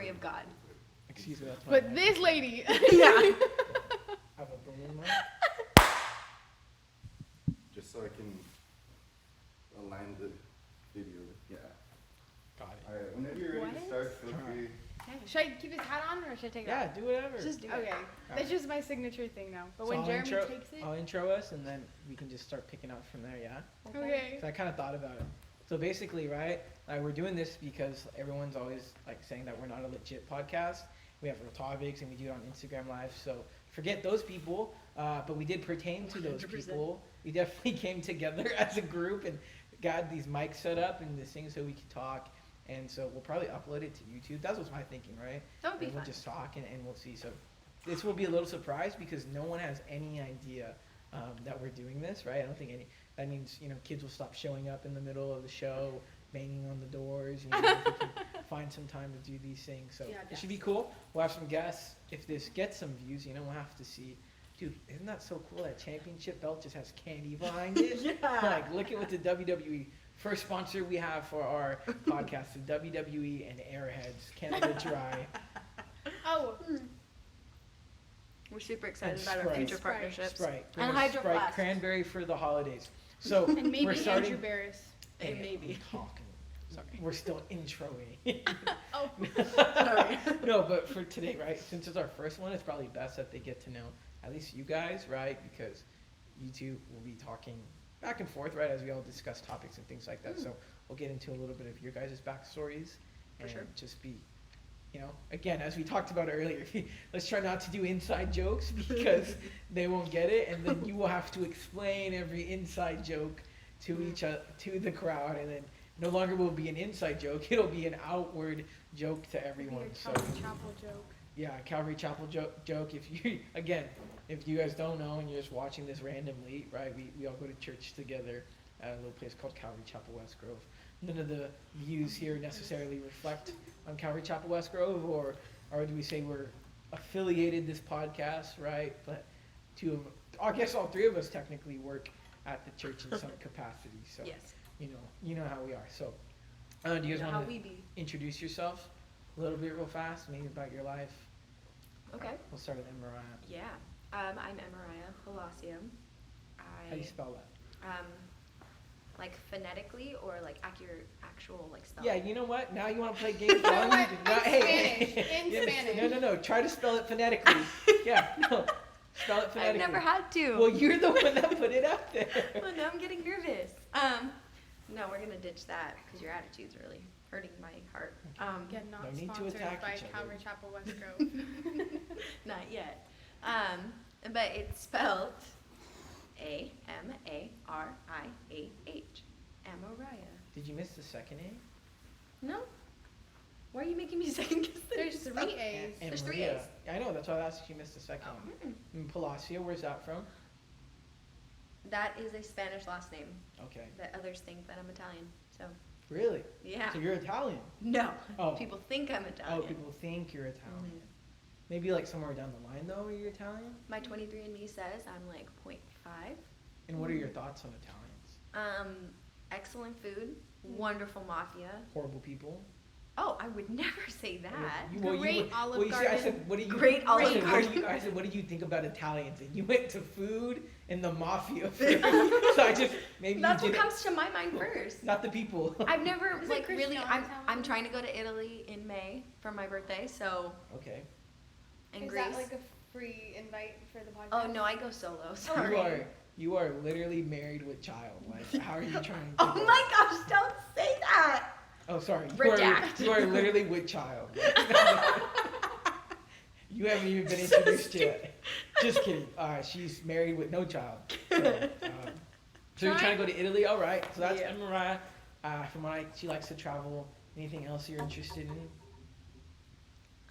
glory of God. Excuse me, that's my But mic. this lady. Yeah. I have a balloon mic. Just so I can align the video. Yeah. Got it. All right. Whenever you're ready to What? start, feel free. Should I keep his hat on or should I take it Yeah, off? do whatever. Just do it. Okay. That's just my signature thing now. But So when I'll Jeremy intro- takes it. I'll intro us and then we can just start picking up from there, yeah? Okay. So I kind of thought about it. So basically, right, like we're doing this because everyone's always like saying that we're not a legit podcast. We have real topics and we do it on Instagram Live. So forget those people, but we did pertain to those 100%. people. We definitely came together as a group and got these mics set up and this thing so we could talk. And so we'll probably upload it to YouTube. That was my thinking, right? That would be And we'll fun. just talk and we'll see. So this will be a little surprise because no one has any idea that we're doing this, right? I don't think any. That means, you know, kids will stop showing up in the middle of the show, banging on the doors. You know, if we can find some time to do these things. So Yeah, it should be cool. We'll have some guests. If this gets some views, you know, we'll have to see. Dude, isn't that so cool? That championship belt just has candy behind it. Yeah. Like, look at what the WWE. First sponsor we have for our podcast, the WWE and Airheads Canada Dry. Oh, We're super excited And about our Sprite. future Sprite. partnerships. Sprite. And We're Hydro Sprite Flask. cranberry for the holidays. So and maybe we're starting. Andrew Barris. And maybe. I'm talking. Sorry. We're still introing. Oh. Sorry. No, but for today, right? Since it's our first one, it's probably best that they get to know at least you guys, right? Because you two will be talking back and forth, right, as we all discuss topics and things like that. So we'll get into a little bit of your guys' backstories For and sure. just be, you know, again, as we talked about earlier, let's try not to do inside jokes because they won't get it, and then you will have to explain every inside joke to to the crowd, and then no longer will it be an inside joke; it'll be an outward joke to everyone. So. Calvary Chapel joke. Yeah, Calvary Chapel joke. If you again, if you guys don't know and you're just watching this randomly, right? We all go to church together at a little place called Calvary Chapel West Grove. None of the views here necessarily reflect on Calvary Chapel West Grove, or do we say we're affiliated this podcast, right? But I guess all three of us technically work at the church in some capacity. So Yes. you know how we are. So do you guys How want we to be. introduce yourselves a little bit real fast, maybe about your life? Okay. We'll start with Mariah. Yeah. I'm Emaraya Palacio. How do you spell that? Like phonetically or like actual like spelling? Yeah, you know what? Now you want to play games? You know what? Hey, Spanish. In yeah, Spanish. No. Try to spell it phonetically. Yeah, no. Spell it I've phonetically. never had to. Well, you're the one that put it out there. Well, now I'm getting nervous. No, we're gonna ditch that because your attitude's really hurting my heart. Again, not No need to sponsored attack by each other. Calvary Chapel West Grove. Not yet. But it's spelled Amariah. Amaraya. Did you miss the second A? No. Why are you making me second guess the There's name? 3 A's. And There's 3 Maria. A's. I know, that's why I asked if you missed the second Oh. one. And Palacio, where's that from? That is a Spanish last name Okay. that others think that I'm Italian. So, Really? yeah. So you're Italian? No. Oh. People think I'm Italian. Oh, people think you're Italian. Mhm. Maybe like somewhere down the line though, you're Italian? My 23andMe says I'm like 0.5. And what are your thoughts on Italians? Excellent food, wonderful mafia. Horrible people? Oh, I would never say that. Great Olive you said, I Garden. said, what do you, Great I Olive said, Garden. I said, what do you think about Italians? And you went to food and the mafia first. So I just, maybe That's you what did comes to my mind first. not the people. I've never Is it like really. Cristiano I'm Italian? trying to go to Italy in May for my birthday. So Okay. and Is Greece. that like a free invite for the podcast? Oh no, I go solo. Sorry. You are literally married with child. Like, how are you trying to Oh go? my gosh! Don't say that. Oh, sorry. Redact. You are literally with child. You haven't even been introduced yet. Just kidding. She's married with no child. So you're trying to go to Italy? All right. So that's Yeah. Mariah. From what she likes to travel. Anything else you're interested in?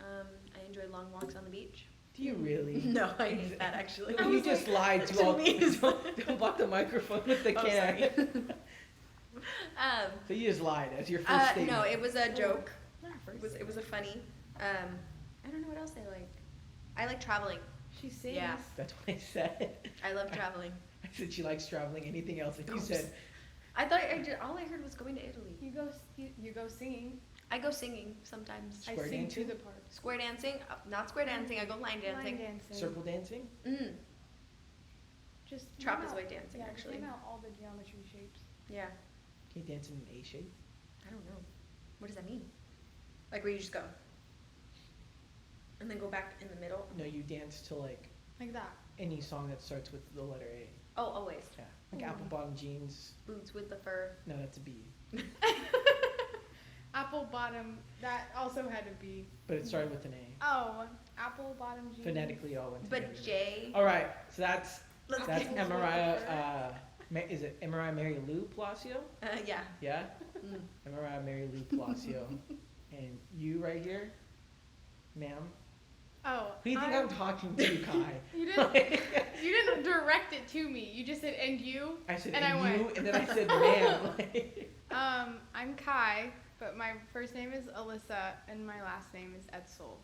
I enjoy long walks on the beach. Do you really? No, I hate that actually. You just lied to to all. me, it's Don't block the microphone with the Oh, can. sorry. So you just lied. That's your first statement. No, it was a joke. It was a funny. I don't know what else I like. I like traveling. She sings. Yeah. That's what I said. I love traveling. I said she likes traveling. Anything else? And you Oops. said, I thought all I heard was going to Italy. You go singing. I go singing sometimes. I Square sing dancing? to the part. Square dancing, not square dancing. I go line dancing. Line dancing. Circle dancing? Mm. Just Trapezoid dancing, yeah, actually. Name out all the geometry shapes. Yeah. Can you dance in an A shape? I don't know. What does that mean? Like where you just go and then go back in the middle? No, you dance to like Like that. any song that starts with the letter A. Oh, always. Yeah. Like Ooh. apple bottom jeans. Boots with the fur. No, that's a B. Apple bottom. That also had to be. But it started with an A. Oh, apple bottom jeans. Phonetically all went together. But J. All right, so that's Let's that's get- Mariah. Is it Mariah Mary Lou Palacio? Yeah. Yeah, Mm. Mariah Mary Lou Palacio. And you right here, ma'am. Oh. Who do you think I'm talking to, Kai? You didn't. You didn't direct it to me. You just said "and you." I said And and I you, went. and then I said ma'am. I'm Kai, but my first name is Alyssa, and my last name is Edsel.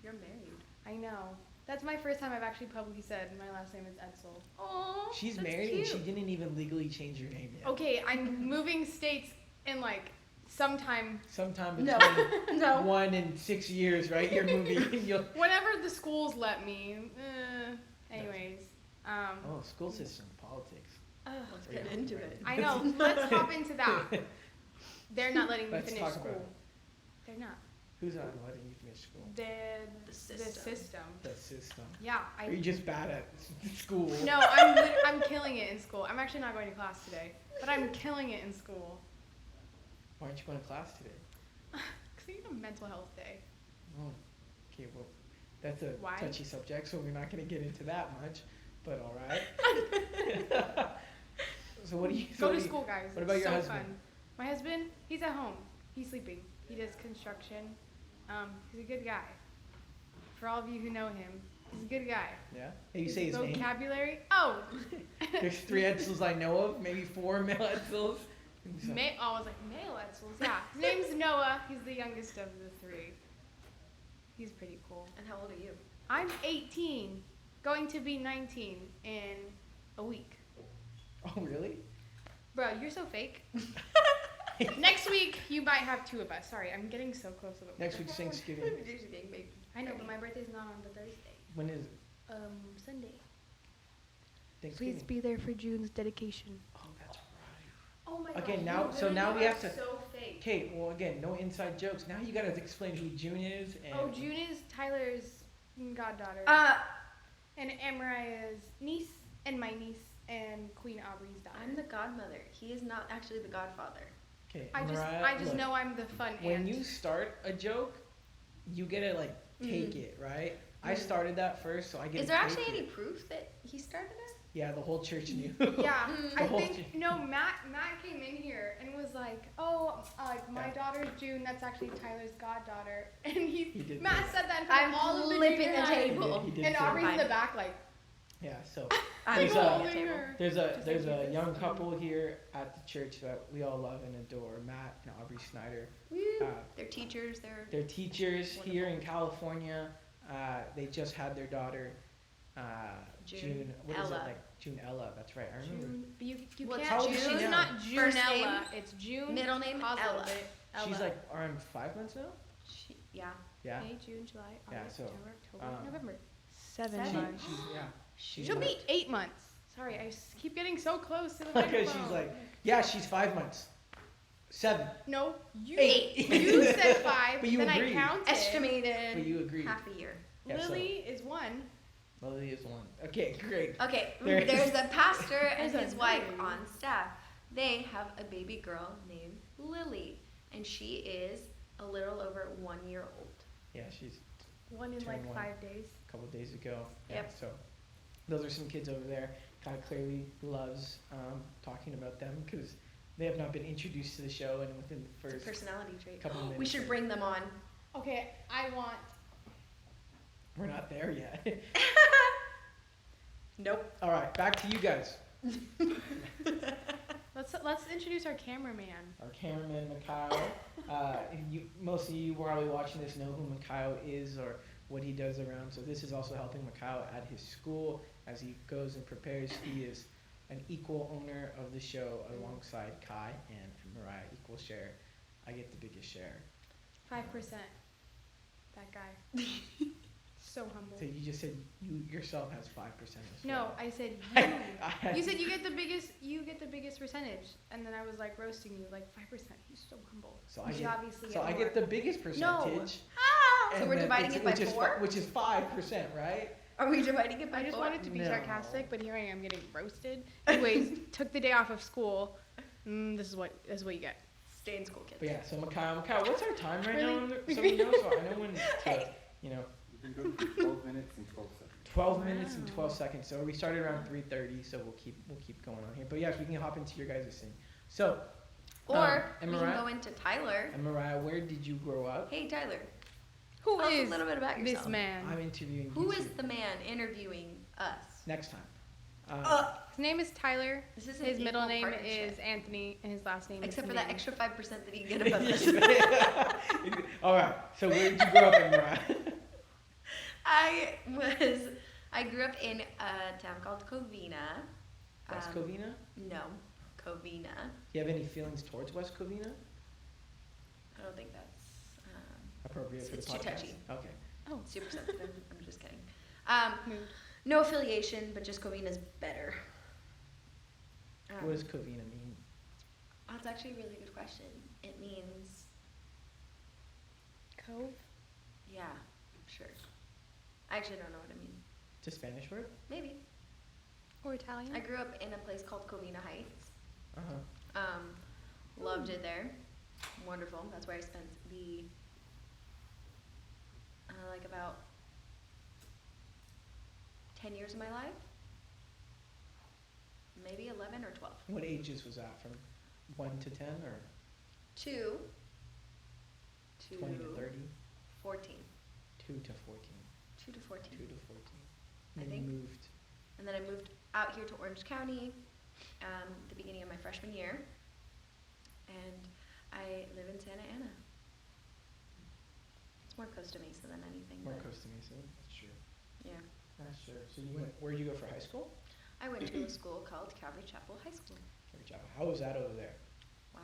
You're married. I know. That's my first time I've actually publicly said my last name is Edsel. Oh. She's married and she didn't even legally change her name yet. Okay, I'm moving states in like sometime. Sometime between No. No. 1 and 6 years, right? You're moving. You'll. Whenever the schools let me. Anyways. Oh, school system, politics. Let's get into it. I know. Let's hop into that. They're not letting me Let's finish talk school. about it. They're not. Who's not letting you finish school? The system. system. The system. Yeah, Are you just bad at school? No, I'm killing it in school. I'm actually not going to class today, but I'm killing it in school. Why aren't you going to class today? Cause I need a mental health day. Oh, okay, well, that's a Why? touchy subject, so we're not going to get into that much, but all right. So what do you Go to what do you- school, guys. what about It's your so husband? Fun. My husband, he's at home. He's sleeping. He does construction. He's a good guy. For all of you who know him, he's a good guy. Yeah? Hey, you say his name? Vocabulary. Oh. There's 3 Edsels I know of, maybe 4 male Edsels. So- I was like male Edsels. Yeah. His name's Noah. He's the youngest of the 3. He's pretty cool. And how old are you? I'm 18, going to be 19 in a week. Oh, really? Bro, you're so fake. Next week, you might have 2 of us. Sorry, I'm getting so close to the Next week's Thanksgiving. I know, but my birthday's not on the Thursday. When is it? Sunday. Thanksgiving? Please be there for June's dedication. Oh, that's right. Oh my Okay, god. now- you so now we literally have are to- So fake. Okay, well, again, no inside jokes. Now you gotta explain who June is and... Oh, June is Tyler's goddaughter. And Amariah's niece, and my niece, and Queen Aubry's daughter. I'm the godmother. He is not actually the godfather. Okay, I Mariah, just look, know I'm the fun when aunt. you start a joke, you gotta, like, take it, right? I started that first, so I get Is to there take actually any it. proof that he started it? Yeah, the whole church knew. Yeah, The I whole think thing. no. Matt came in here and was like, "Oh, like my Yeah. daughter's June. That's actually Tyler's goddaughter." And He did Matt that. said that in front I'm of all of the flipping junior the high. table. He did And say Aubrey's that. in the back, like, Yeah, so I'm There's flipping a- the table. her. there's Just a like Jesus. young couple here at the church that we all love and adore, Matt and Aubry Schneider. Woo. Uh, They're teachers. They're teachers here in Wonderful. California. They just had their daughter, June. What is it Ella. like? June Ella. That's right. I remember. June, but you What's can't. how old is she It's now? not First Junella. name? It's June. Middle name Pause a Ella. little bit. She's Ella. like around 5 months now. Yeah. Yeah. May, June, July, Yeah, August, so, September, October, November. She, 7 months. she's She'll be like, 8 months. Sorry, I keep getting so close to the microphone. because she's like, yeah, she's 5 months. 7. No, you. 8. You said 5, But you then agreed. I counted. Estimated. But you agreed. Half a year. Yeah, so- Lily is 1. Lily is 1. Okay, great. Okay. There is- There's a pastor and There's a his wife Lily. on staff. They have a baby girl named Lily, and she is a little over 1 year old. Yeah, she's 1 in Turn like one. 5 days. a couple of days ago. Yeah, Yep. so those are some kids over there. God clearly loves talking about them because they have not been introduced to the show, and within the It's a first personality trait. couple of minutes, We should bring them on. Okay, I want. we're not there yet. Nope. All right, back to you guys. Let's introduce our cameraman. Our cameraman Mikhail. Most of you probably watching this know who Mikhail is or what he does around. So this is also helping Mikhail at his school as he goes and prepares. He is an equal owner of the show alongside Kai and Mariah. Equal share. I get the biggest share. 5%. That guy. So humble. So you just said you yourself has 5% as No, well. I said I- you said you get the biggest percentage, and then I was like roasting you like 5%. He's so humble. So You I should get, obviously so I more. get the biggest percentage. Ah, so and we're then dividing it by which is 4? which is 5%, right? Are we dividing it by I just 4? wanted to be No. sarcastic, but here I am getting roasted. Anyways, took the day off of school. This is what you get. Stay in school, kids. But yeah, so Mikhail, what's our time right Really? now? So we know, so I know when to, Hey. You can go for 12 minutes and 12 seconds. 12 minutes and Wow. 12 seconds. So we started around 3:30, so we'll keep going on here. But yes, we can hop into your guys' thing. So, Or and we Mariah? can go into Tyler. and Mariah, where did you grow up? Hey, Tyler. Who Tell us is a little bit about yourself. this man? I'm interviewing Who you is two. the man interviewing us? Next time. His name is Tyler. This is an His middle equal name partnership. is Anthony, and his last name Except is for that Newton. extra 5% that you get above this. All right. So where did you grow up in, Mariah? I grew up in a town called Covina. West Covina? No, Covina. Do you have any feelings towards West Covina? I don't think that's Appropriate for It's the too podcast? touchy. Okay. Oh, super sensitive. I'm just kidding. moved. No affiliation, but just Covina's better. What does Covina mean? That's actually a really good question. It means, Cove. yeah, sure. I actually don't know what it means. It's a Spanish word? Maybe. Or Italian. I grew up in a place called Covina Heights. Uh-huh. Loved it there. Wonderful. That's where I spent the like about 10 years of my life. Maybe 11 or 12. What ages was that? From 1 to 10 or 2 to 20 to 30? 14. 2 to 14. 2 to 14. 2 to 14. I And think. you moved. And then I moved out here to Orange County the beginning of my freshman year. And I live in Santa Ana. It's more Costa Mesa than anything. More but Costa Mesa. That's true. yeah. That's true. So you went, where'd you go for high school? I went to a school called Calvary Chapel High School. Good job. How was that over there? Wow.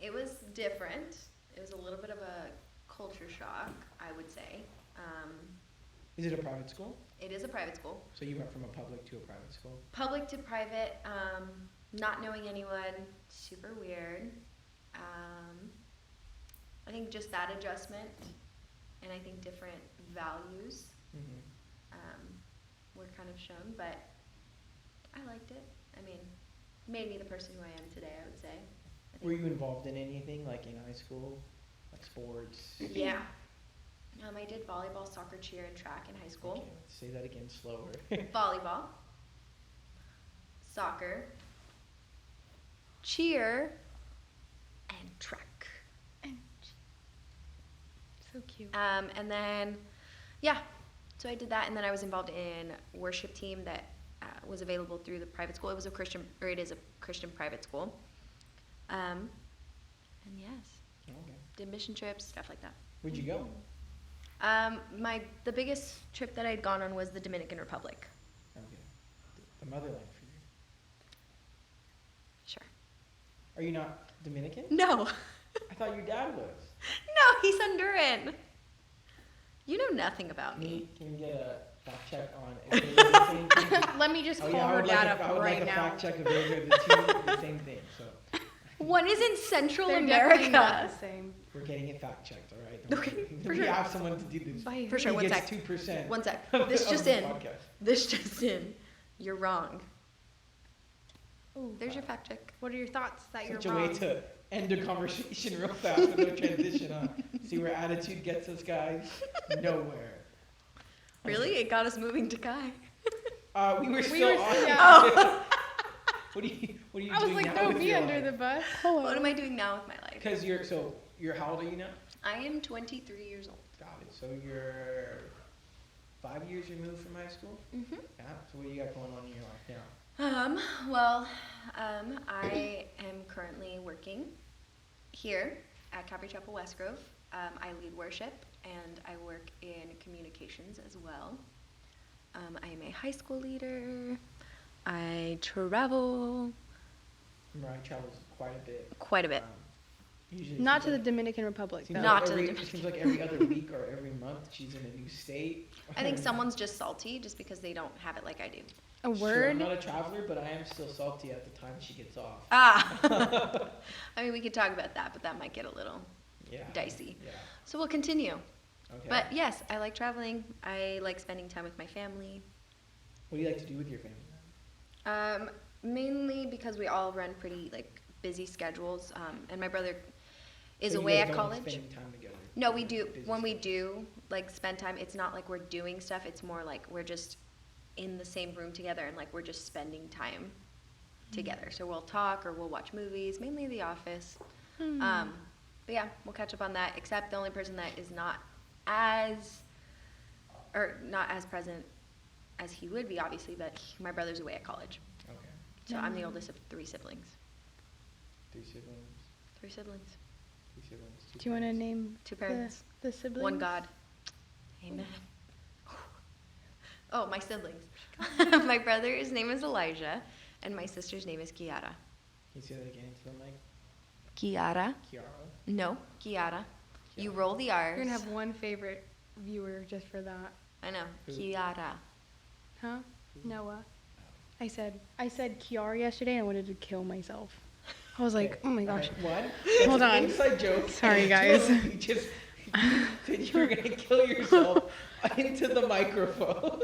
It was different. It was a little bit of a culture shock, I would say. Is it a private school? It is a private school. So you went from a public to a private school? Public to private, not knowing anyone, super weird. I think just that adjustment, and I think different values Mm-hmm. were kind of shown, but I liked it. I mean, made me the person who I am today, I would say. I think- Were you involved in anything like in high school? Like sports? Yeah. I did volleyball, soccer, cheer, and track in high school. Okay, let's say that again slower. Volleyball, soccer, cheer, and track. So cute. And then, yeah, so I did that, and then I was involved in worship team that was available through the private school. It was a Christian, or it is a Christian private school. And yes, Okay. did mission trips, stuff like that. Where'd you go? The biggest trip that I'd gone on was the Dominican Republic. Okay. The motherland for you. Sure. Are you not Dominican? No, I thought your dad was. no, he's Honduran. You know nothing about me. Can we get a fact check on if they're the same thing? Let me just Oh, call yeah, I her would like dad a- up I would right like a now. fact check if they're the same thing. So One is in Central They're definitely not America. the same. we're getting it fact checked, all right? Don't Okay, worry. for we sure. have someone to do this. By For sure, He one gets sec. 2%. One sec. of This the- just of the in. podcast. This just in. You're wrong. Ooh. There's your fact check. What are your thoughts that Such you're a wrong? way to end a conversation real fast with no transition on. See where attitude gets us, guys? Nowhere. Really? It got us moving to Kai. We were We still were- on. yeah. Oh. What are you I was doing like, now throw with me your under life? the bus. What am I doing now with my life? Because you're how old are you now? I am 23 years old. Got it. So you're 5 years removed from high school? Mm-hmm. Yeah. So what do you got going on in your life now? I am currently working here at Calvary Chapel West Grove. I lead worship and I work in communications as well. I am a high school leader. I travel Mariah travels quite a bit. quite a bit. Usually Not seems to the like- Dominican Republic, seems though. Not like to the every, it seems like every other week or every month she's in a new state. I think someone's just salty just because they don't have it like I do. A Sure, word? I'm not a traveler, but I am still salty at the time she gets off. Ah. I mean, we could talk about that, but that might get a little Yeah. dicey. Yeah. So we'll continue. Okay. But yes, I like traveling. I like spending time with my family. What do you like to do with your family? Mainly because we all run pretty like busy schedules, and my brother is So you away guys at don't college. Spending time together. No, we do. Busy When we schedule. do like spend time, it's not like we're doing stuff. It's more like we're just in the same room together, and like we're just spending time together. So we'll talk or we'll watch movies, mainly The Office. But yeah, we'll catch up on that. Except the only person that is not as present as he would be, obviously, but my brother's away at college. Okay. So I'm the oldest of three siblings. Three siblings. Three siblings. Three siblings. Two Do you want to parents. name Two parents. the siblings? One God. Amen. Oh, my siblings. My brother's name is Elijah, and my sister's name is Kiara. Can you say that again into the mic? Kiara? Kiara. No, Kiara. You Kiara. roll the R's. You're going to have one favorite viewer just for that. I know. Who? Kiara. Huh? Noah. I said Kiara yesterday and I wanted to kill myself. I was like, Okay. oh my gosh. One. Hold That's an on. Inside joke. Sorry, And guys. two, you said you were gonna kill yourself into the microphone.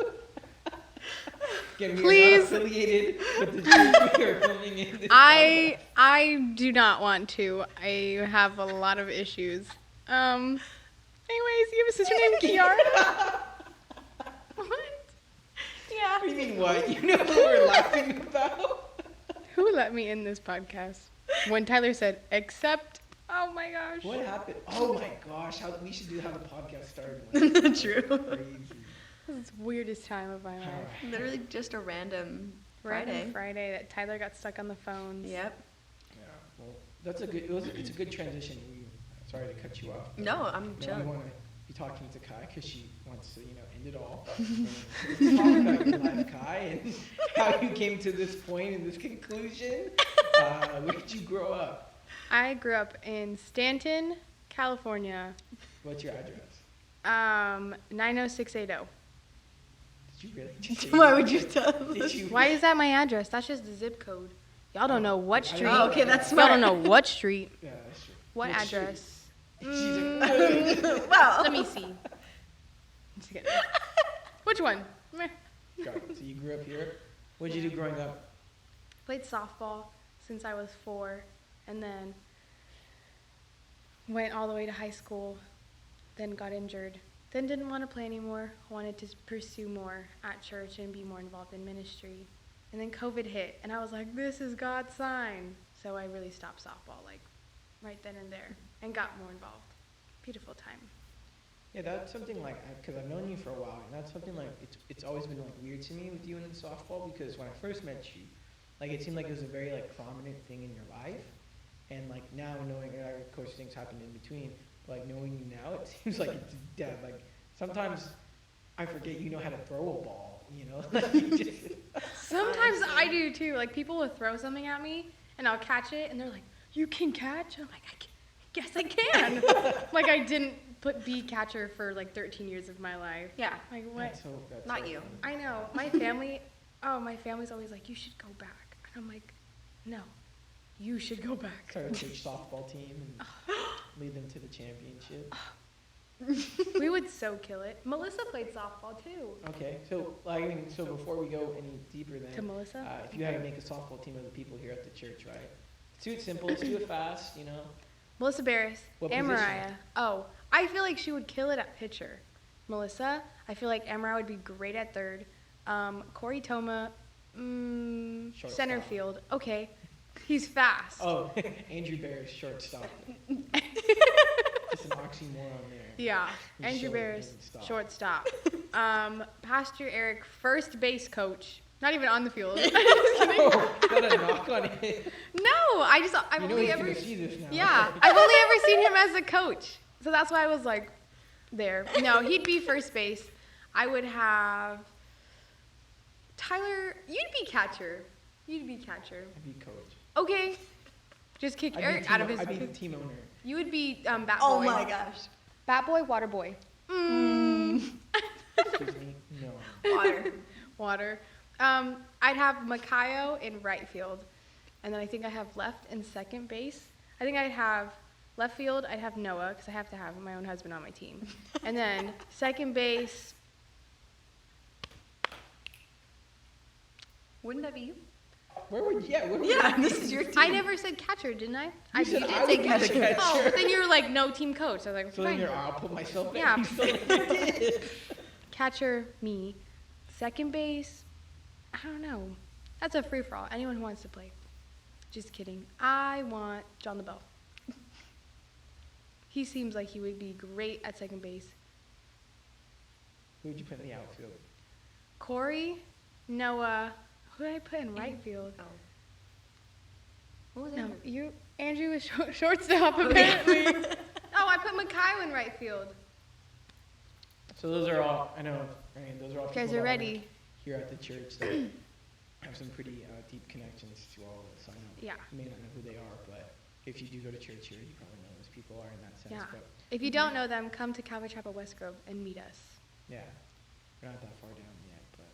Again, we are Please. not affiliated with the Jews we are filming in this I do not want to. I have a lot of issues. Anyways, you have a sister named Kiara? What? Yeah. What do you mean what? You know what we're laughing about? Who let me in this podcast? When Tyler said, except, oh my gosh. What happened? Oh my gosh! How we should have a podcast started. True. Crazy. This is the weirdest time of my life. Alright. Literally just a random Random Friday. Friday that Tyler got stuck on the phones. Yep. Yeah. Well, that's a good. It's a good transition. Sorry to cut you off. No, I'm No, we chilling. want to be talking to Kai because she wants to, end it all. And talk about your life, Kai, and how you came to this point and this conclusion. Where did you grow up? I grew up in Stanton, California, What's your address? 90680. Did you really just say Why that? would you tell Did you? Why is that my address? That's just the zip code. Y'all don't know what I street. don't know. Oh, okay, that's Y'all smart. don't know what street. Yeah, that's true. What What street? address? She's a- Well, Let me see. Just kidding. Which one? Meh. Got it. So you grew up here. What did you do growing up? Played softball since I was 4, and then went all the way to high school, then got injured, then didn't want to play anymore, wanted to pursue more at church and be more involved in ministry. And then COVID hit, and I was like, this is God's sign. So I really stopped softball, like, right then and there, and got more involved. Beautiful time. Yeah, that's something like, because I've known you for a while, and that's something like, it's always been like weird to me with you and in softball, because when I first met you, like it seemed like it was a very like prominent thing in your life, and like now knowing, and of course things happened in between, but like knowing you now, it seems like it's dead. Like sometimes I forget you know how to throw a ball, Like, you just, Sometimes I do too. Like people will throw something at me and I'll catch it and they're like, "You can catch?" And I'm like, "Yes, I can." Like I didn't be catcher for like 13 years of my life. yeah. Like what? that's Not so you. funny. I know. My family, my family's always like, "You should go back." And I'm like, "No, you should go back." Start a church softball team and lead them to the championship. We would so kill it. Melissa played softball too. Okay, so so before we go any deeper, then To Melissa? if you had to make a softball team of the people here at the church, right? Let's do it simple. Let's do it fast. Melissa Barris What and position? Mariah. Oh, I feel like she would kill it at pitcher. Melissa, I feel like Mariah would be great at third. Corey Toma, center Shortstop. field. Okay, he's fast. Oh, Andrew Bear's shortstop. Just an oxymoron there. Yeah, He Andrew showed Barris, doesn't stop. shortstop. Pastor Eric, first base coach. Not even on the field. Oh, got a knock on it. No, I've You know only he's ever. gonna see this now. Yeah, I've only ever seen him as a coach, so that's why I was like, there. No, he'd be first base. I would have Tyler. You'd be catcher. You'd be catcher. I'd be coach. Okay. Just kick I'd be Eric team- out of his. I'd be the team owner. You would be Bat Boy. Oh my gosh. Bat Boy, Water Boy. Excuse me. No. Water. Water. I'd have Makayo in right field, and then I think I have left and second base. I think I'd have left field. I'd have Noah because I have to have my own husband on my team, and then second base. Wouldn't that be you? Where would yeah? Where would Yeah, this is your team. I never said catcher, didn't I? I said did. I would be the catcher. Oh, but then you were like no team coach. So I was like, So then fine. I'll put myself in. Yeah. You still did. Catcher, me. Second base, I don't know. That's a free for all. Anyone who wants to play. Just kidding. I want John Labelle. He seems like he would be great at second base. Who would you put in the outfield? Corey, Noah. Who did I put in right field? Oh. What was No, Andrew? you. Andrew was shortstop Oh, yeah. apparently. Oh, I put Makayo in right field. So those are all. I know. I mean, those are all. You guys people are that ready. work here at the church that have some pretty deep connections to all of us. I know. Yeah. You may not know who they are, but if you do go to church here, you probably know those people are in that sense. Yeah. But If you don't know them, come to Calvary Chapel West Grove and meet us. yeah, we're not that far down yet, but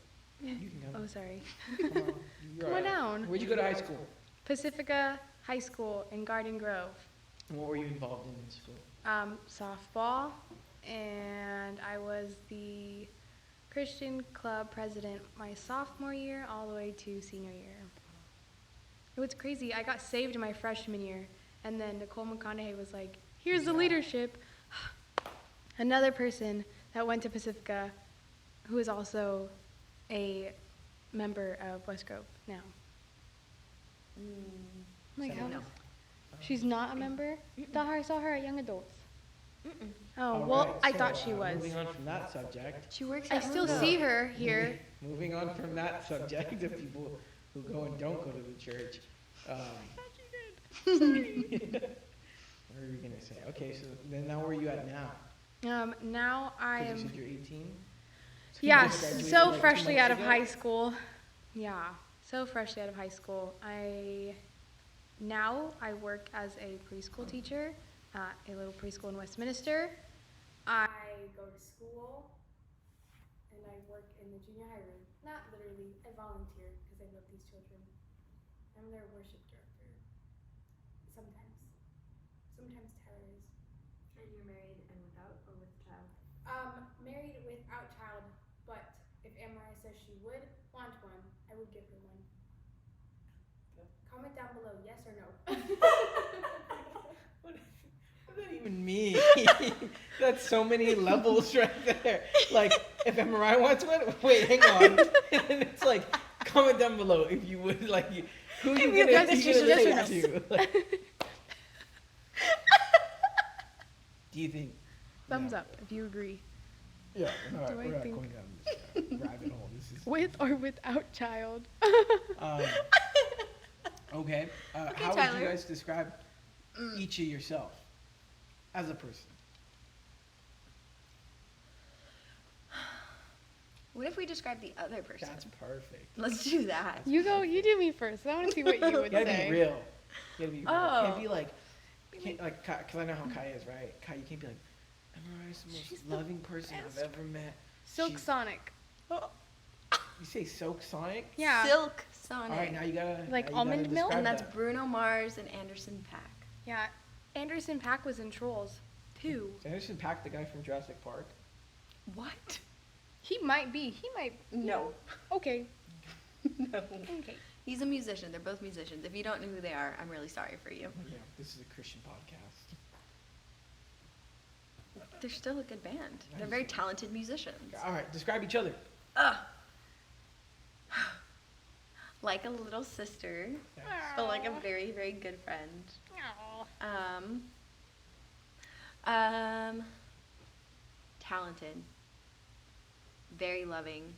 you can Oh, come. sorry. Come on. You're Come on all right. down. Where'd you go to high school? Pacifica High School in Garden Grove. And what were you involved in school? Softball, and I was the Christian club president my sophomore year all the way to senior year. It was crazy. I got saved in my freshman year, and then Nicole McConaughey was like, here's the leadership. Another person that went to Pacifica who is also a member of West Grove now. Like, how? No. She's not a member? Thought I saw her at Young Adults. Mm-mm. Oh, All well, right, I so, thought she was. Moving on from that subject. She works I at still Mundo. see her here. Moving on from that subject of people who go and don't go to the church. What were we gonna say? Okay, so then now where are you at now? Now I 'Cause am, you said you're 18. So you yeah, just graduated, so like, 2 freshly months out of ago? high school. Yeah, so freshly out of high school. Now I work as a preschool teacher at a little preschool in Westminster. I go to school and I work in the junior high room. Not literally, I volunteer because I love these children. I'm their worship director. Sometimes. Sometimes Tyler is. And you're married and without or with child? Married without child, but if Amarai says she would want one, I would give her one. Comment down below, yes or no. What does that even mean? That's so many levels right there. Like, if MRI wants one, wait, hang on. And it's like, comment down below if you would, like, who you Yes, gonna yes, yes, say yes. to? Like, do you think? Thumbs no. up if you agree. Yeah, Do I we're not think- going down this rabbit hole. This is With or without child. Okay. Okay, How would Tyler. you guys describe each of yourself as a person? What if we describe the other person? That's perfect. Let's do that. You go, you do me first. I want to see what you would You gotta say. be real. You gotta be real. Oh. Can't be like, because I know how Kai is, right? Kai, you can't be like, Emma is the most She's the loving person I've best. ever met. Silk She's- Sonic. You say Soak Sonic? Yeah. Silk Sonic. All right, now you gotta. Like now you almond gotta milk? describe And that's that. Bruno Mars and Anderson Paak. Yeah. Anderson Paak was in Trolls, too. Is Anderson Paak the guy from Jurassic Park? What? He might be. He might. No. Okay. No. Okay. He's a musician. They're both musicians. If you don't know who they are, I'm really sorry for you. Yeah, this is a Christian podcast. They're still a good band. They're very talented musicians. All right, describe each other. Ugh. Like a little sister, but like a very, very good friend. Talented. Very loving.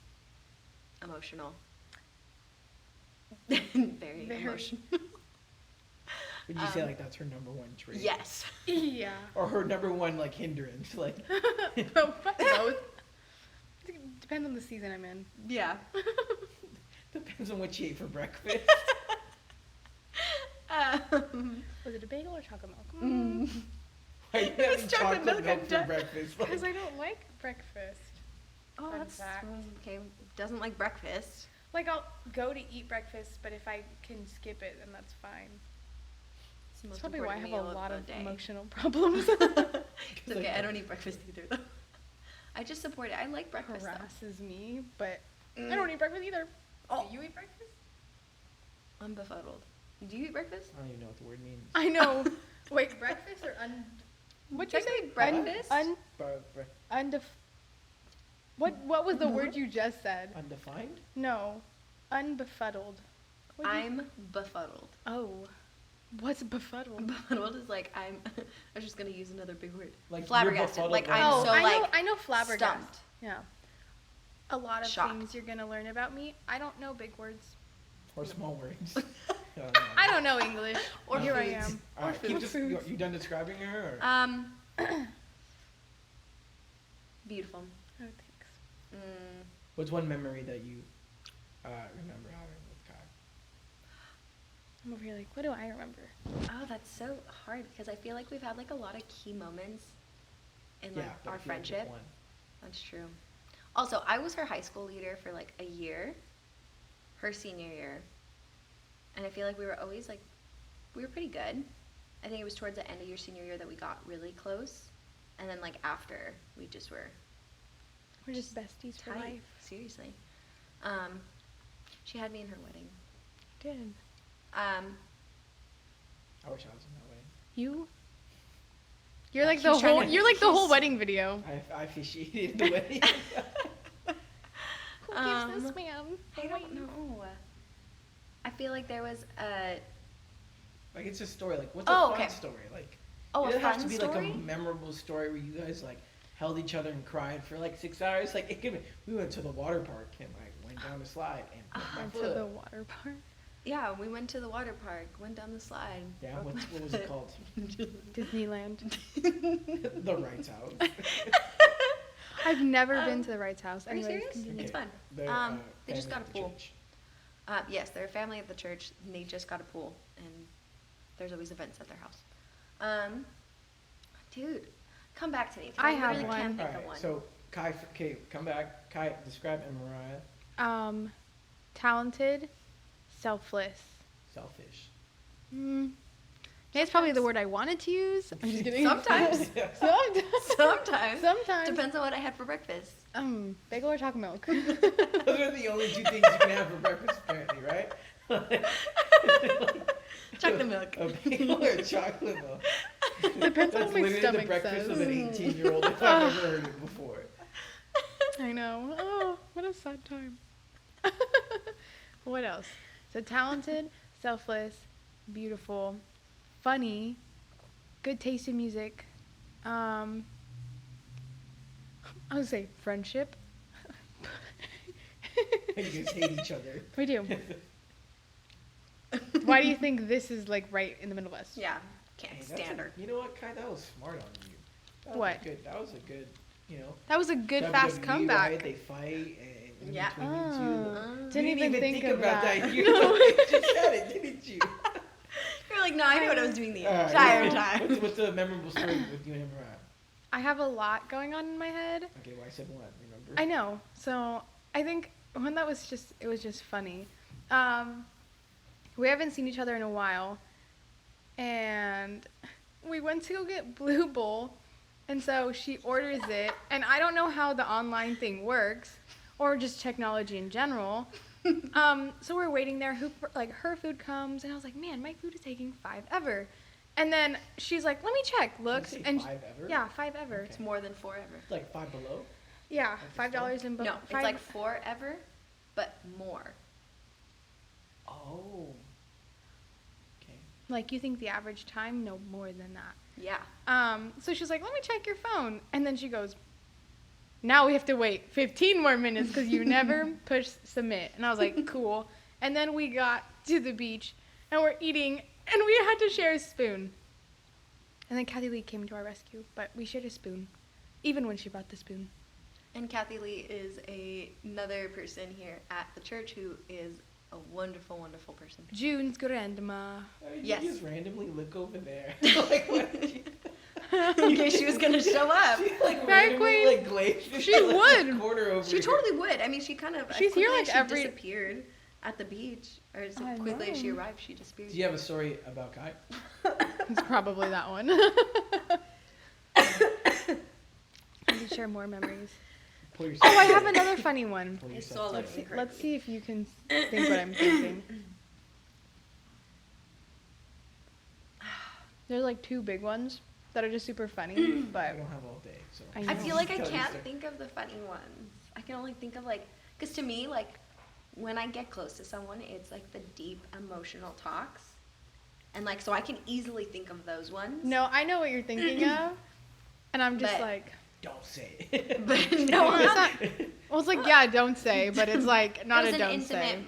Emotional. Very emotional. Would you say like that's her number one trait? Yes. Yeah. Or her number one like hindrance? Like, Both. Depends on the season I'm in. Yeah. depends on what she ate for breakfast. Was it a bagel or chocolate milk? Why are you It was having chocolate milk milk and for done. breakfast? Because I don't like breakfast. Oh, Fun that's fact. okay. Doesn't like breakfast. Like, I'll go to eat breakfast, but if I can skip it, then that's fine. It's the That's most probably why I have important a meal lot the of day. emotional problems. It's okay. I don't eat breakfast either, though. I just support it. I like breakfast. Though. Harasses me, but I don't eat breakfast either. Oh. Do you eat breakfast? I'm befuddled. Do you eat breakfast? I don't even know what the word means. I know. Wait, breakfast or what'd you say? Technically breakfast? What was the word you just said? Undefined? No. Unbefuddled. What'd you- I'm befuddled. Oh. What's befuddled? Befuddled is like I'm. I was just gonna use another big word. Like, you're Flabbergasted. befuddled Like when- I'm Oh, so like I know flabbergasted. stumped. Yeah. A lot of Shocked. things you're gonna learn about me. I don't know big words. Or small words. I don't know English. Or here I foods. am. All right, foods. you done describing her? Or? Beautiful. Oh, thanks. What's one memory that you remember having with Kai? I'm over here like, what do I remember? Oh, that's so hard because I feel like we've had like a lot of key moments in like but our if you had to pick friendship. one. That's true. Also, I was her high school leader for like a year, her senior year. And I feel like we were always like, we were pretty good. I think it was towards the end of your senior year that we got really close. And then like after, we just were We're just besties for tight. life. Seriously. She had me in her wedding. Did. I wish I was in that wedding. You? You're like He the was trying whole. to- You're like the whole he's- wedding video. I officiated the wedding. Who gives this man? I don't know. I feel like there was a Like, it's a story. Like, what's Oh, a fun okay. story? Like, Oh, it a has fun to be story? like a memorable story where you guys like held each other and cried for like 6 hours. Like, it could be. We went to the water park and like went down the slide and broke my Went to foot. the water park. Yeah, we went to the water park, went down the slide. Yeah, broke my what was it foot. called? Disneyland. The Wright's house. I've never been to the Wright's house. Are you Anyways, serious? continue. It's fun. They're, They just got family a of the pool. church. Yes, they're a family at the church, and they just got a pool, and there's always events at their house. Dude, come back to me. 'cause I have literally one. can't think All of right, one. so Kai, okay, come back. Kai, describe and Mariah. Talented, selfless. Selfish. That's probably the word I wanted to use. I'm just kidding. Sometimes. Sometimes. Sometimes. Sometimes. Depends on what I had for breakfast. Bagel or chocolate milk. Those are the only two things you can have for breakfast, apparently, right? Chocolate milk. A bagel or chocolate milk. Depends on That's what my literally the stomach breakfast says. of an 18-year-old if I've ever heard it before. I know. Oh, what a sad time. What else? So talented, selfless, beautiful, funny, good taste in music. I would say friendship. You guys hate each other. We do. Why do you think this is like right in the Midwest? Yeah, Hey, can't that's stand her. You know what, Kai? That was smart on you. That What? Was good. That was a good, you know. That was a good fast WWE, comeback. Right? They fight and in Yeah. between you two. Didn't You even think of about that. You just said it, didn't you? You're like, no, I knew what I was doing the All right, entire what's- time. What's the memorable story with you and Mariah? I have a lot going on in my head. Okay, well, I said one, remember? I know. So I think one that was just, it was just funny. We haven't seen each other in a while, and we went to go get Blue Bowl, and so she orders it, and I don't know how the online thing works, or just technology in general. So we're waiting there. Her food comes, and I was like, man, my food is taking 5 ever. And then she's like, let me check. Looks, Did you say and 5 ever? yeah, 5 ever. Okay. It's more than forever. Like Five Below? Yeah, Like the $5 in both. No, it's like forever, but more. Oh. Okay. Like, you think the average time? No, more than that. Yeah. So she's like, let me check your phone. And then she goes, now we have to wait 15 more minutes because you never push submit. And I was like, cool. And then we got to the beach and we're eating and we had to share a spoon. And then Kathy Lee came to our rescue, but we shared a spoon, even when she brought the spoon. And Kathy Lee is another person here at the church who is a wonderful, wonderful person. June's grandma. Did Yes. you just randomly look over there? Like, what did you... In case she was gonna show up. She, like, Right, randomly, Queen? like, glazed She into, like, would. the corner over She here. totally would. I mean, she kind of. She's here, like, she every- disappeared at the beach, or as I quickly as she know. arrived, she disappeared. Do you have a story about Kai? It's probably that one. I can share more memories. Pull yourself Oh, I have together. another funny one. Pull I yourself swallowed together. it. Let's see if you can think what I'm thinking. There's like two big ones that are just super funny, but I don't have all day, so. I I know. feel like I Tell you can't story. think of the funny ones. I can only think of like, because to me, like, when I get close to someone, it's like the deep emotional talks. And like, so I can easily think of those ones. no, I know what you're thinking of, and I'm just But- like, Don't say it. But no, It's I'm not- well, it's like, yeah, don't say, but it's like not it was a an don't say.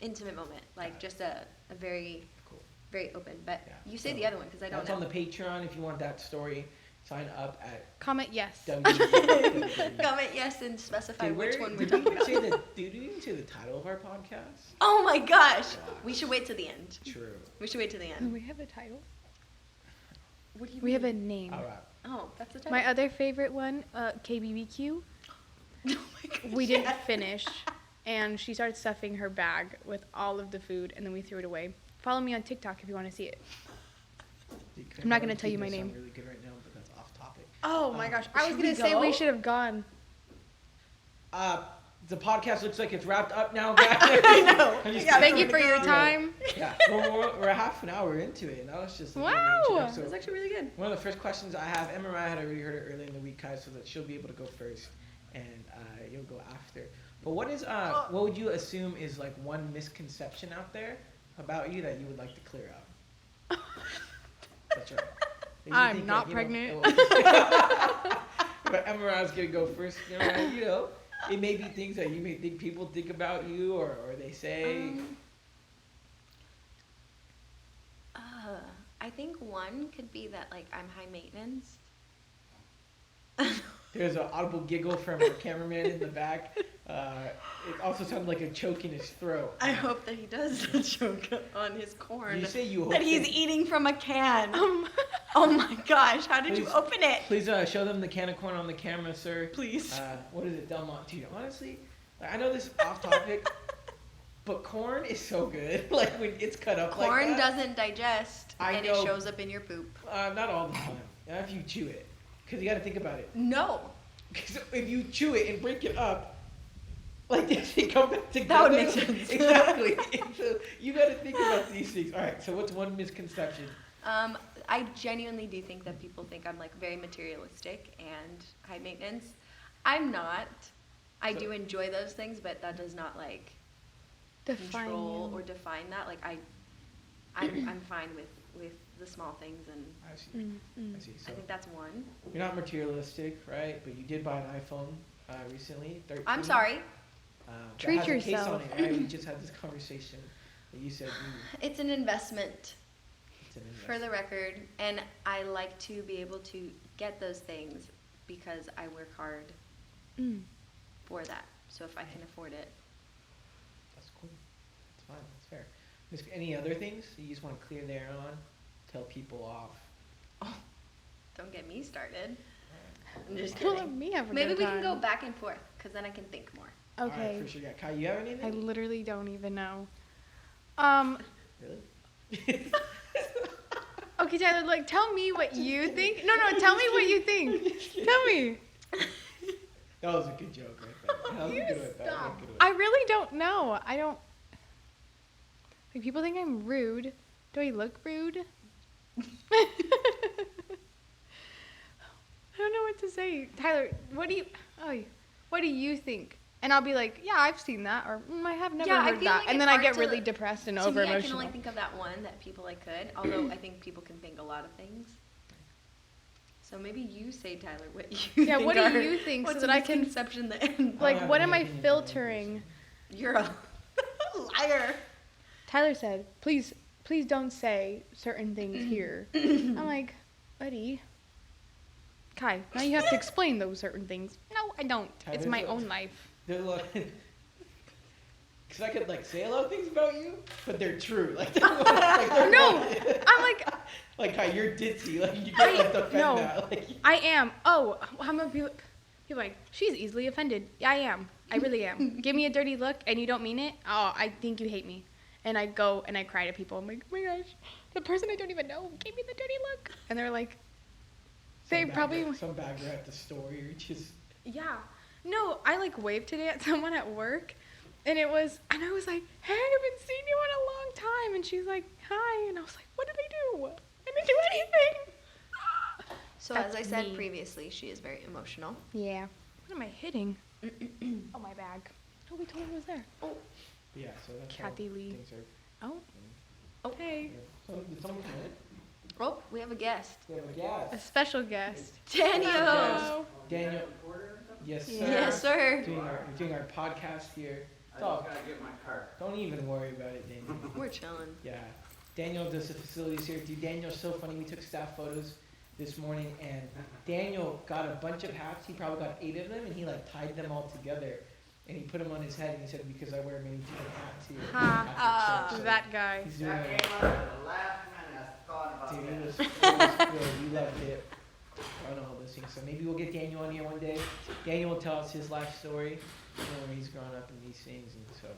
intimate moment, like just a very, Cool. very open. But Yeah, you say so the other one because I don't That's know. on the Patreon. If you want that story, sign up at Comment yes. www. Comment yes and specify Dude, which one we're did talking we about. say the did we even say the title of our podcast? Oh my gosh! Wow. We should wait till the end. True. We should wait till the Do end. we have a title? What do you We have a mean? name. All right. Oh, that's the title. My other favorite one, KBBQ. Oh my gosh, We didn't yes. finish, and she started stuffing her bag with all of the food, and then we threw it away. Follow me on TikTok if you want to see it. I'm not gonna tell you my name. Really good right now, but that's off topic. Oh my gosh, I was Should gonna we say we go? should have gone. The podcast looks like it's wrapped up now, guys. I know. I'm just Yeah, Thank kidding. you for your Yeah. time. Yeah, we're half an hour into it, and that was just like Wow. the main That intro. was actually really good. One of the first questions I have, Emma Mariah had already heard it earlier in the week, guys, so that she'll be able to go first, and you'll go after. But what is what would you assume is like one misconception out there about you that you would like to clear up? That's right. That you I'm think not that, pregnant. But Emma Mariah's gonna go first. You know, it may be things that you may think people think about you, or they say. I think one could be that like I'm high maintenance. There's an audible giggle from our cameraman in the back. It also sounded like a choke in his throat. I hope that he does choke on his corn. Did you say you hope that he's that- eating from a can. Oh my gosh! How did you Please- open it? Please show them the can of corn on the camera, sir. Please. What is it, Delmont? Dude, honestly, like, I know this is off topic, but corn is so good. Like when it's cut up like Corn that. doesn't digest, I and know. it shows up in your poop. Not all the time. Not if you chew it, because you got to think about it. No, Because if you chew it and break it up, like this, they come back together. That would make sense. Exactly. So you got to think about these things. All right. So what's one misconception? I genuinely do think that people think I'm like very materialistic and high maintenance. I'm not. I So- do enjoy those things, but that does not like Define control you. or define that. Like I'm fine with the small things, and I see. Mm. I see. I So think that's one. you're not materialistic, right? But you did buy an iPhone recently. 13. I'm sorry. That Treat has a case yourself. on it, right? We just had this conversation that you said It's an investment. it's an For the investment. record, and I like to be able to get those things because I work hard Mm. for that. So if I can afford it, That's cool. That's fine. That's fair. Any other things you just want to clear the air on? Tell people off. don't get me started. I'm just Don't let kidding. me have a Maybe good we can go time. back and forth because then I can think more. All right, Okay. for sure. Yeah. Kai, you have I anything? literally don't even know. Really? Okay, Tyler, like, tell me what you think. No, tell me what you think. Tell me. That was a good joke right there. That was a You good one. That was a stop. good one. I really don't know. I don't. Like, people think I'm rude. Do I look rude? I don't know what to say. Tyler, what do you think? And I'll be like, yeah, I've seen that, or I have never Yeah, I heard feel that. like And it's then I hard get to- really depressed and To over me, I can emotional. only think of that one that people I could, although I think people can think a lot of things. So maybe you say, Tyler, what you Yeah, think what do are- you think so what's that a I can- misconception that I don't Like, have what any am I opinions on filtering? you're a liar. Tyler said, please don't say certain things here. I'm like, buddy. Kai, now you have to explain those certain things. No, I don't. It's Tyler's my a- own life. There's a lot. Because I could like say a lot of things about you, but they're true. Like, they're No, I'm like how you're ditzy. Like you can't like defend no. that. Like, I am. Oh, how many people like, she's easily offended. Yeah, I am. I really am. Give me a dirty look and you don't mean it. Oh, I think you hate me. And I go and I cry to people. I'm like, oh my gosh, the person I don't even know gave me the dirty look. And they're like, some bad girl at the store. You're just. yeah. No, I like waved today at someone at work. And I was like, hey, I haven't seen you in a long time. And she's like, hi. And I was like, what did I do? I didn't do anything. So That's as I said me. previously, she is very emotional. Yeah. What am I hitting? Oh, my bag. Oh, we totally was there. Oh. Yeah, so that's Kathy how Lee. things are. Oh. Oh. Hey. So, did someone come in? Oh, we have a guest. We have a A guest. special guest. Daniel. Hello. Daniel. Yes, sir. Yeah. Yes, sir. We're doing our podcast here. I just gotta get my car. Don't even worry about it, Daniel. We're chilling. Yeah. Daniel does the facilities here. Dude, Daniel's so funny. We took staff photos this morning, and Daniel got a bunch of hats. He probably got 8 of them, and he like tied them all together, and he put them on his head. And he said, "Because I wear many different hats here." Ha. after church." So That guy. he's doing That it. came up at the last minute. I thought about Dude, that. it was good. We loved it. On all those things. So maybe we'll get Daniel on here one day. Daniel will tell us his life story, where he's grown up in these things, and so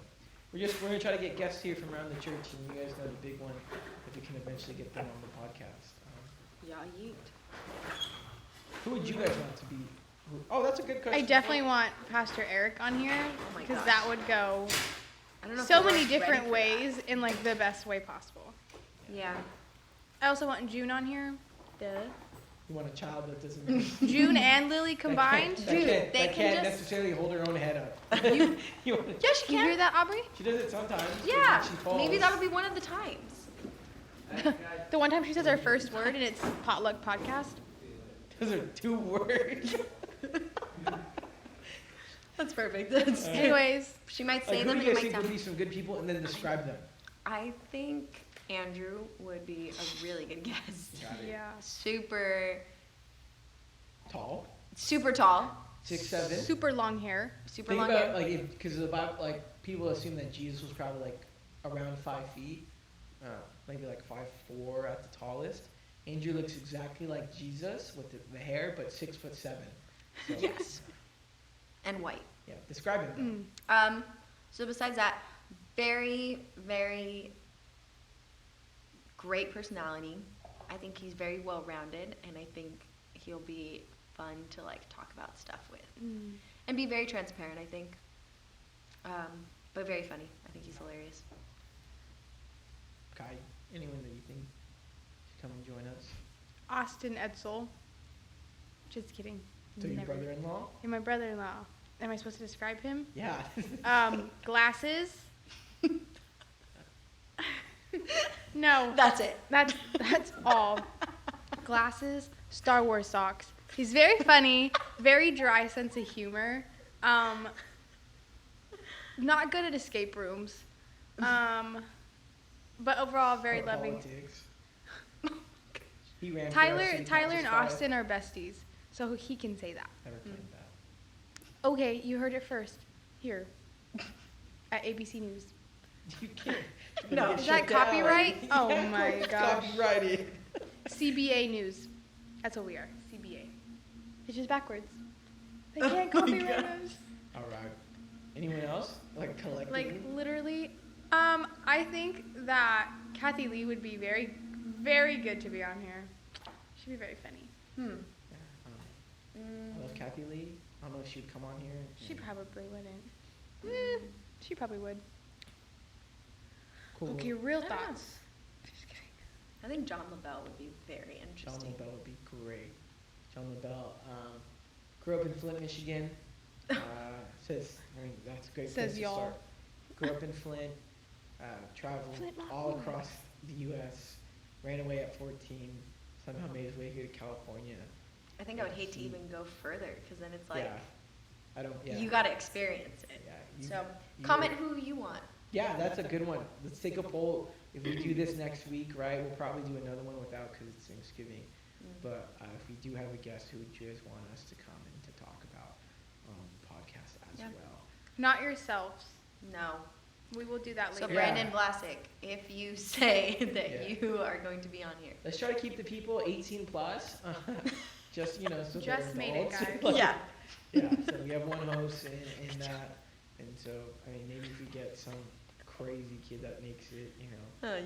we're gonna try to get guests here from around the church, and you guys know the big one, if we can eventually get them on the podcast. Yeah, yeet. Who would you guys want to be? Oh, that's a good question. I definitely want Pastor Eric on here Oh my because gosh. that would go I don't know. if so the many world's ready different for ways in like the best way possible. that. Yeah. I also want June on here. Duh. You want a child that doesn't. June and Lily combined. That Dude, can't, they that can can't just- necessarily hold her own head up. You wanna- Yeah, she You hear can. that, Aubry? she does it sometimes. 'cause Yeah. when she falls. Maybe that'll be one of the times. The one time she says her first word and it's Potluck Podcast. Those are 2 words. That's perfect. That's Anyways, She might Like, say who them do and you it guys might think would sound. be some good people, and then describe them? I think Andrew would be a really good guest. Got it. yeah. Super Tall, tall. 6'7". Super long hair. Super Think long about hair. like because about like people assume that Jesus was probably like around 5 feet, maybe like 5'4" at the tallest. Andrew looks exactly like Jesus with the hair, but 6'7". So, Yes. And white. yeah, describe him. Mm. So besides that, very, very great personality. I think he's very well rounded, and I think he'll be fun to like talk about stuff with, Mm. and be very transparent. I think, but very funny. I think he's hilarious. Kai, anyone that you think should come and join us? Austin Edsel. Just kidding. So your Never. brother-in-law? And my brother-in-law. Am I supposed to describe him? Yeah. Glasses. No, That's it. that's all. Glasses, Star Wars socks. He's very funny, very dry sense of humor. Not good at escape rooms. But overall very Or loving. politics. He ran for our Tyler city and council spot. Austin are besties, so he can say that. Never played that. Okay, you heard it first. Here. At ABC News. You can't. No. Is that copyright? Oh my gosh. Copyrighted. CBA News. That's what we are. CBA. It's just backwards. They Oh can't my copyright God. us. All right. Anyone else? Like collectively? Like literally, I think that Kathy Lee would be very, very good to be on here. She'd be very funny. Yeah, I love Kathy Lee. I don't know if she'd come on here. She probably wouldn't. She probably would. Cool. Okay, real I don't know. thoughts. Just kidding. I think John Labelle would be very John interesting. Labelle would be great. John Labelle grew up in Flint, Michigan. Says, I mean, that's a great Says place to y'all. start. Grew up in Flint, traveled Flint, not all Flint. across the U.S., ran away at 14, somehow made his way here to California. I think I would hate to even go further because then it's like yeah. I don't, yeah. you got to experience it. Yeah, So you- comment who you want. Yeah, that's a good one. Let's take a poll. If we do this next week, right, we'll probably do another one without because it's Thanksgiving. But if we do have a guest, who would you guys want us to come and to talk about podcast as Yeah. well? Not yourselves. No. We will do that So later. Yeah. Brandon Vlasic, if you say that Yeah. you are going to be on here. Let's try to keep the people 18 plus. Just, so Just they're made it, adults. guys. Like, Yeah. Yeah, so we have one host in that. And so, I mean, maybe if we get some crazy kid that makes it,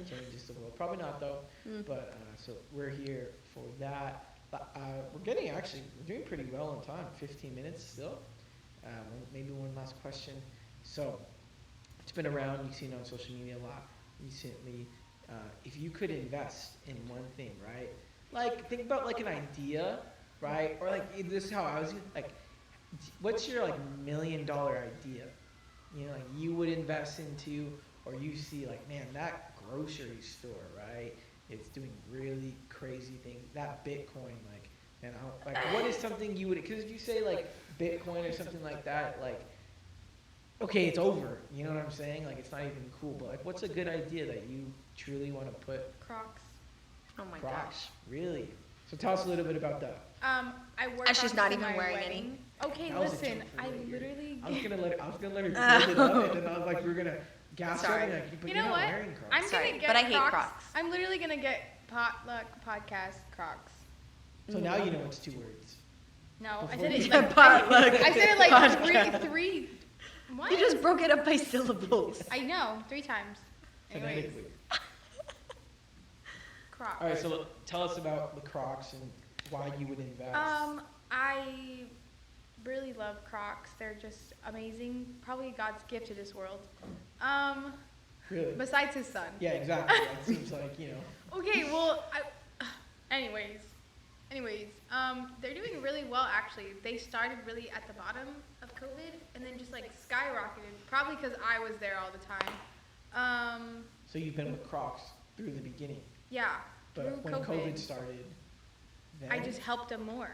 changes the world. Probably not, though. Mm. But, so we're here for that. But we're doing pretty well on time. 15 minutes still. Maybe one last question. So, it's been around. You've seen it on social media a lot recently. If you could invest in one thing, right? Like, think about like an idea, right? Or like, this is how I was, like, what's your like $1 million idea? Like you would invest into, or you see like, man, that grocery store, right? It's doing really crazy things. That Bitcoin, like, man, what is something you would, because if you say like Bitcoin or something like that, like, okay, it's over. You know what I'm saying? Like, it's not even cool. But like, what's a good idea that you truly want to put? Crocs. Oh my Crocs? gosh. Really? So tell us a little bit about that. I worked And she's on not to even my wearing wedding. any. Okay, That was a listen, joke for I later. literally. I was gonna let her build it up, and then I was like, we're gonna gas her, Sorry. and like, but You you're know not what? wearing Crocs. I'm Sorry, gonna get but I hate Crocs. Crocs. I'm literally gonna get Potluck Podcast Crocs. So now you know it's 2 words. No, I Before said you- it like Potluck I said it like Podcast. three. What? You just broke it up by syllables. I know, 3 times. Anyways, Phonetically. Crocs. All right, so tell us about the Crocs and why you would invest. I really love Crocs. They're just amazing. Probably God's gift to this world. Really? Besides his son. Yeah, exactly. That seems like, Okay, well, anyways, they're doing really well actually. They started really at the bottom of COVID and then just like skyrocketed. Probably because I was there all the time. So you've been with Crocs through the beginning, Yeah. but through when COVID started, then, I just helped them more.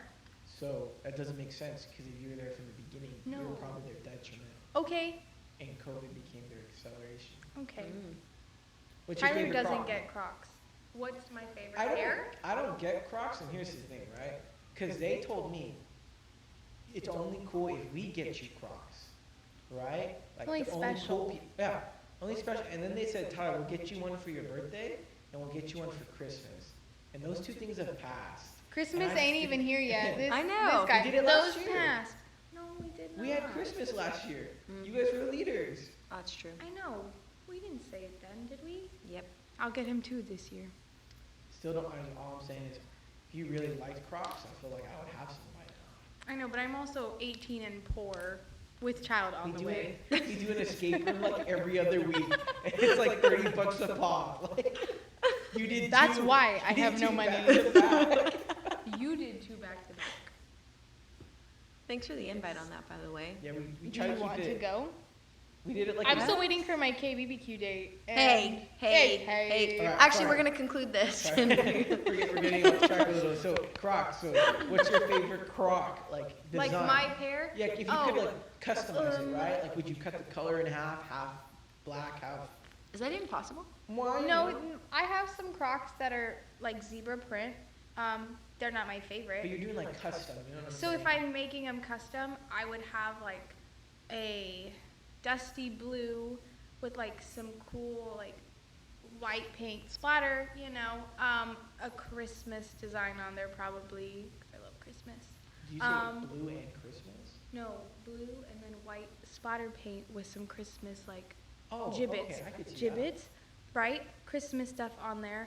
so that doesn't make sense because if you were there from the beginning, you No. were probably their detriment, Okay. and COVID became their acceleration. Okay. What's your Tyler favorite doesn't Croc? get Crocs. What's my favorite I pair? don't get Crocs, and here's the thing, right? Because they told me it's only cool if we get you Crocs, right? Like Only the only special. cool yeah, only special. And then they said, Tyler, we'll get you one for your birthday, and we'll get you one for Christmas. And those 2 things have passed. Christmas And I- ain't even here yet. This, I know. This guy, We did it last those year. passed. No, we did not. We had Christmas last year. Mm. You guys were leaders. That's true. I know. We didn't say it then, did we? Yep. I'll get him 2 this year. Still don't. All I'm saying is, if you really liked Crocs, I feel like I would have some by now. I know, but I'm also 18 and poor with child on the We way. do an escape room like every other week. And it's like $30 a pop. Like, you did. That's 2 why I you did have no 2 money. back to back. You did 2 back to back. Thanks for the invite on that, by the way. Yeah, we Do tried you to want keep to it. go? We did it like. I'm a- still waiting for my KBBQ date. Hey, and- hey. Alright, Actually, sorry. we're gonna conclude this. Sorry. we're getting off track a little. So Crocs. So what's your favorite Croc like design? Like my pair? Yeah, if you could like customize it, right? Like, would you cut the color in half black, half? Is that even possible? Why? No, I have some Crocs that are like zebra print. They're not my favorite. But you're doing like custom. You know what I'm So saying? if I'm making them custom, I would have like a dusty blue with like some cool like white paint splatter, a Christmas design on there probably. 'Cause I love Christmas. Do you say blue and Christmas? No, blue and then white splatter paint with some Christmas like Oh, gibbets, okay, I could see that. gibbets, right? Christmas stuff on there.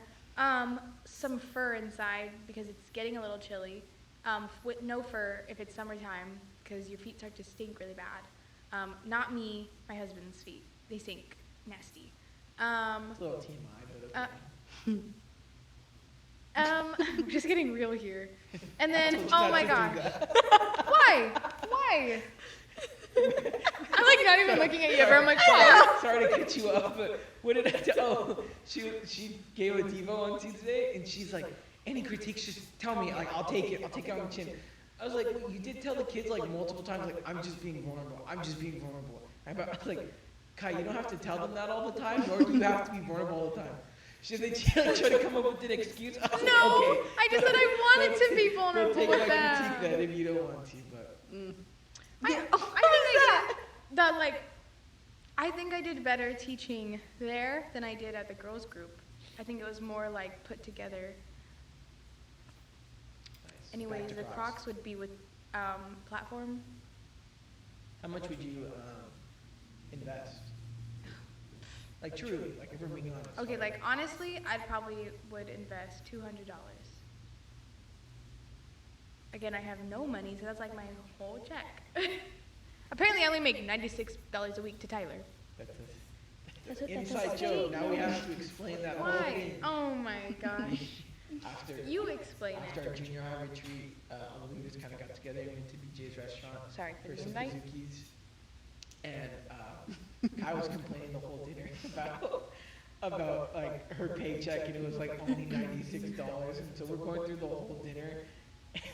Some fur inside because it's getting a little chilly. With no fur if it's summertime because your feet start to stink really bad. Not me, my husband's feet. They stink nasty. It's a little TMI, but okay. We're just getting real here. And I then, told you oh not my to do god. that. Why? Why? I'm like not even looking at you ever. I'm like, why? Sorry to cut you off, but what did I tell? Oh, she gave a Devo on Tuesday, and she's like, any critiques, just tell me. Like, I'll take it on the chin. I was like, well, you did tell the kids like multiple times, like, I'm just being vulnerable. I'm just being vulnerable. I was like, Kai, you don't have to tell them that all the time, nor do you have to be vulnerable all the time. Should they try to come up with an excuse? I was No, like, okay. I just said I wanted to be Go vulnerable take with my them. critique then if you don't want to, but. I think that I think I did better teaching there than I did at the girls group. I think it was more like put together. Nice. Anyways, Back to the Crocs would be with platform. How much would you invest? Like truly, like if we're being honest. Okay, like honestly, I'd probably would invest $200. Again, I have no money, so that's like my whole check. Apparently, I only make $96 a week to Tyler. That's an inside joke. Now we have to explain that whole Why? thing. Oh my gosh. After, You explain after it. our junior high retreat, all the leaders kind of got together, went to BJ's restaurant Sorry for for the some invite. Suzuki's. And I was complaining the whole dinner about like her paycheck, and it was like only $96. And so we're going through the whole dinner,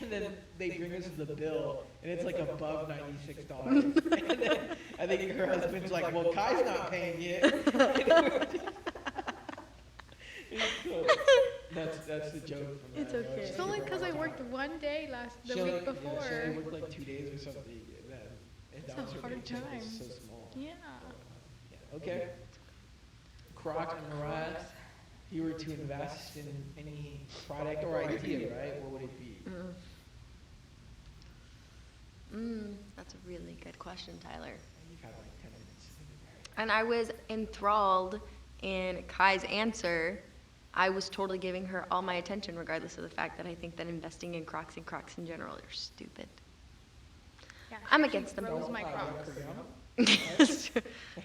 and then they bring us the bill, and it's like above $96. And then I think her husband's like, "Well, Kai's not paying it." So, that's the joke from that. It's okay. It's only because I worked one day the week Yeah, before. she only worked like 2 days or something, and It's that a was her hard paycheck. It was time. so small. Yeah. Yeah, okay. Crocs and Mariah, if you were to invest in any product or idea, right, what would it be? That's a really good question, Tyler. You've had like 10 minutes. And I was enthralled in Kai's answer. I was totally giving her all my attention, regardless of the fact that I think that investing in Crocs and Crocs in general are stupid. Yeah, I'm she against them. throws my Crocs.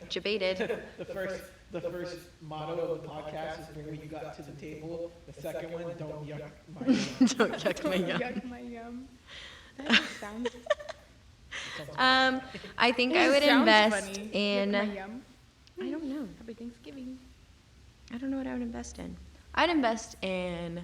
Debated. The first motto of the podcast is bring what you got to the table. The second one, don't yuck my yum. Don't yuck my yum. Yuck my yum. That just sounds. I think I It would sounds invest funny. in. Yuck my yum. I don't know. Happy Thanksgiving. I don't know what I would invest in. I'd invest in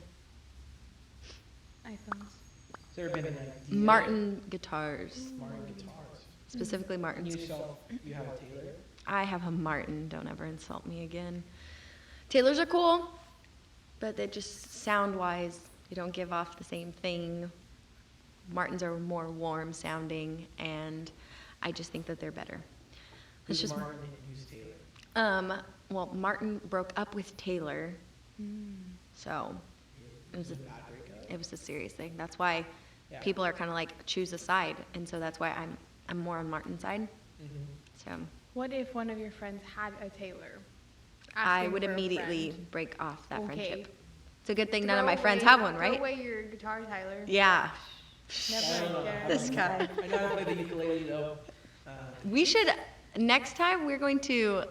iPhones. Has there been an idea? Martin guitars, Martin guitars. specifically And Martin's. you have a Taylor? I have a Martin. Don't ever insult me again. Taylors are cool, but they just sound-wise, they don't give off the same thing. Martins are more warm sounding, and I just think that they're better. It's Who's just Martin and who's Taylor? well, Martin broke up with Taylor, so it was a Bad breakup? it was a serious thing. That's why Yeah. people are kind of like choose a side, and so that's why I'm more on Martin's side. Mhm. So What if one of your friends had a Taylor? I Asking would for a immediately friend. break off that Okay. friendship. It's a good thing none of Throw my friends away- have one, Throw right? away your guitar, Tyler. Yeah. Never again. This guy. I know how to play the ukulele though. We should, next time, we're going to